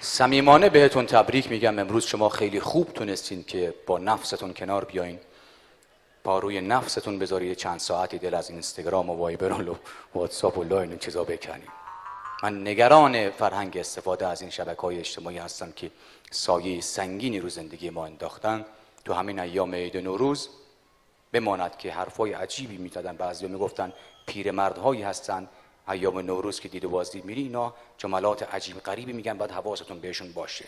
صمیمانه بهتون تبریک میگم. امروز شما خیلی خوب تونستین که با نفستون کنار بیاین، با روی نفستون بذارید چند ساعتی دل از اینستاگرام و وایبر و واتساپ و لاین و چیزا بکنید. من نگران فرهنگ استفاده از این شبکه‌های اجتماعی هستم که سایه سنگینی رو زندگی ما انداختن. تو همین ایام عید نوروز بماند که حرفای عجیبی میزدن، بعضیا میگفتن پیرمردهایی هستن ایام نوروز که دید و بازدید میری اینا جملات عجیب غریبی میگن، بعد حواستون بهشون باشه.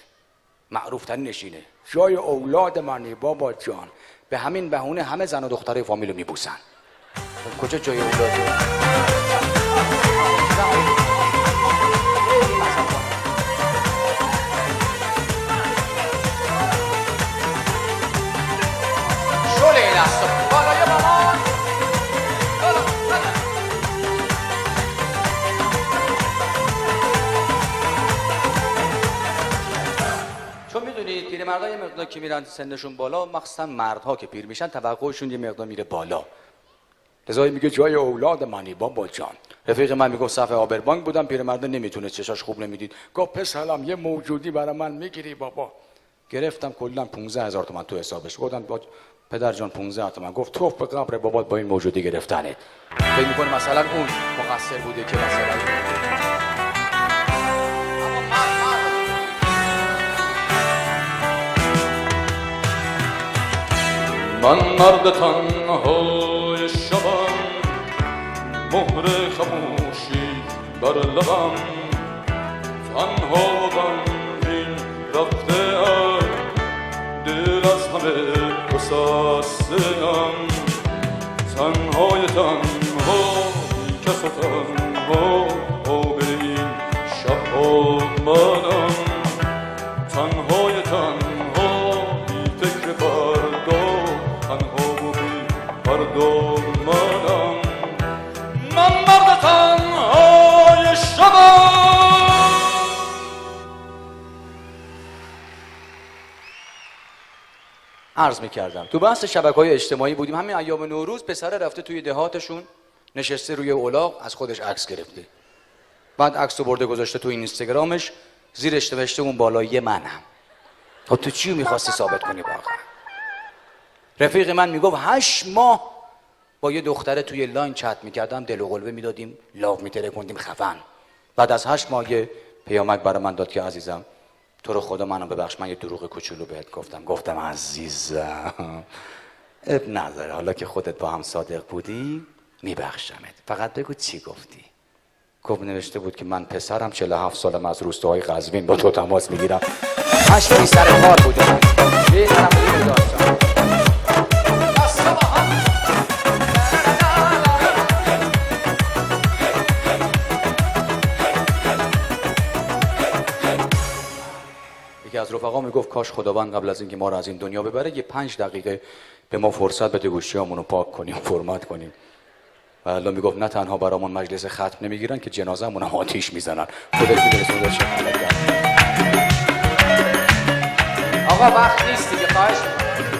معروف ترین نشینه جای اولاد منی بابا جان، به همین بهونه همه زن و دخترای فامیلو میبوسن. کجا جای اولاده؟ شله این دستو بالای مامان. چون میدونید پیرمردها یه مقدار که میرن سنشون بالا، مخصوصا مردها که پیر میشن توقعشون یه مقدار میره بالا. لذا میگه جای اولاد منی بابا جان. رفیق من میگفت صف آبربانک بودم، پیرمرده نمیتونه، چشاش خوب نمیدید، گفت پسرم یه موجودی برای من میگیری بابا؟ گرفتم کلا 15000 تومان تو حسابش. گفتم پدر جان 15000 تومان. گفت توف به قبر بابات با این موجودی گرفتنت. فکر میکنه مثلا اون مقصر بوده که مثلا من مرد تنهای شبم، مهر خموشی بر لبم، تنها و غمگین رفته‌ام، دل از همه گسسته‌ام، تنهای تنها بی کس و تنها آب این شب‌ها منم، تنهای تنها بی فکر فردا، تنها و بی فردا منم. من مرد تنهای شبم. عرض میکردم تو بحث شبکه‌های اجتماعی بودیم. همین ایام نوروز پسره رفته توی دهاتشون نشسته روی الاغ، از خودش عکس گرفته، بعد عکس رو برده گذاشته تو اینستاگرامش، زیرش نوشته اون بالایی منم. خب تو چی میخواستی ثابت کنی واقعا؟ رفیق من میگفت 8 ماه با یه دختره توی لاین چت میکردم، دل و قلبه میدادیم، لاو میترکوندیم خفن. بعد از 8 ماه یه پیامک برای من داد که عزیزم تو رو خدا منو ببخش، من یه دروغ کوچولو بهت گفتم عزیزم اب نداره، حالا که خودت با هم صادق بودی میبخشمت، فقط بگو چی گفتی. گفت نوشته بود که من پسرم 47 سالم از روستاهای قزوین با تو تماس میگیرم. 8 ماه سر کار بودم. یکی از رفقا میگفت کاش خداوند قبل از اینکه ما رو از این دنیا ببره یه 5 دقیقه به ما فرصت بده گوشیامون رو پاک کنیم، فرمت کنیم. و الله میگفت نه تنها برامون مجلس ختم نمیگیرن که جنازه‌مون هم آتیش میزنن. خودت میدونی چه حالت. آقا وقت نیست دیگه، خواهش می‌کنم.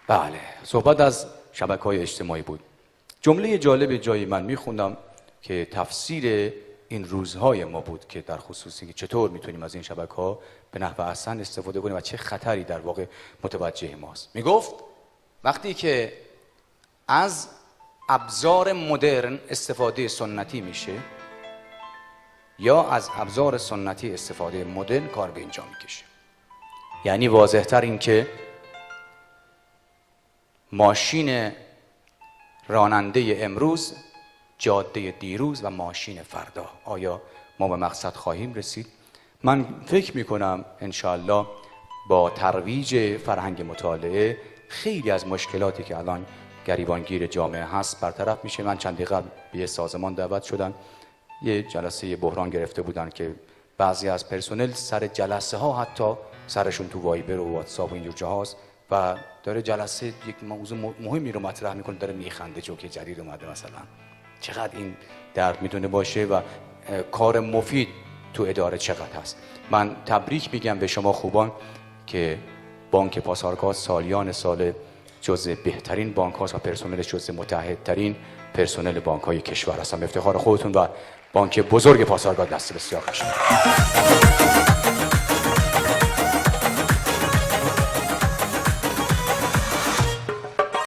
بله، صحبت از شبکه‌های اجتماعی بود. جمله جالب جایی من میخوندم که تفسیر این روزهای ما بود که در خصوصی که چطور میتونیم از این شبکه‌ها به نحو احسن استفاده کنیم و چه خطری در واقع متوجه ماست. میگفت وقتی که از ابزار مدرن استفاده سنتی میشه یا از ابزار سنتی استفاده مدرن، کار به اینجا میکشه. یعنی واضح تر این که ماشین راننده امروز، جاده دیروز و ماشین فردا. آیا ما به مقصد خواهیم رسید؟ من فکر میکنم انشاءالله با ترویج فرهنگ مطالعه خیلی از مشکلاتی که الان گریبانگیر جامعه هست برطرف میشه. من چند دقیقه به یه سازمان دعوت شدن، یه جلسه بحران گرفته بودن که بعضی از پرسنل سر جلسه ها حتی سرشون تو وایبر و واتساپ و اینجور جاهاست و داره جلسه یک موضوع مهمی رو مطرح میکنه، داره میخنده، جوک جدید اومده مثلا. چقدر این درد میتونه باشه و کار مفید تو اداره چقدر هست. من تبریک میگم به شما خوبان که بانک پاسارگاد سالیان سال جزء بهترین بانک هاست و پرسنلش جزء متعهدترین پرسنل بانک های کشور هستن. افتخار خودتون و بانک بزرگ پاسارگاد دست بسیار قشنگ.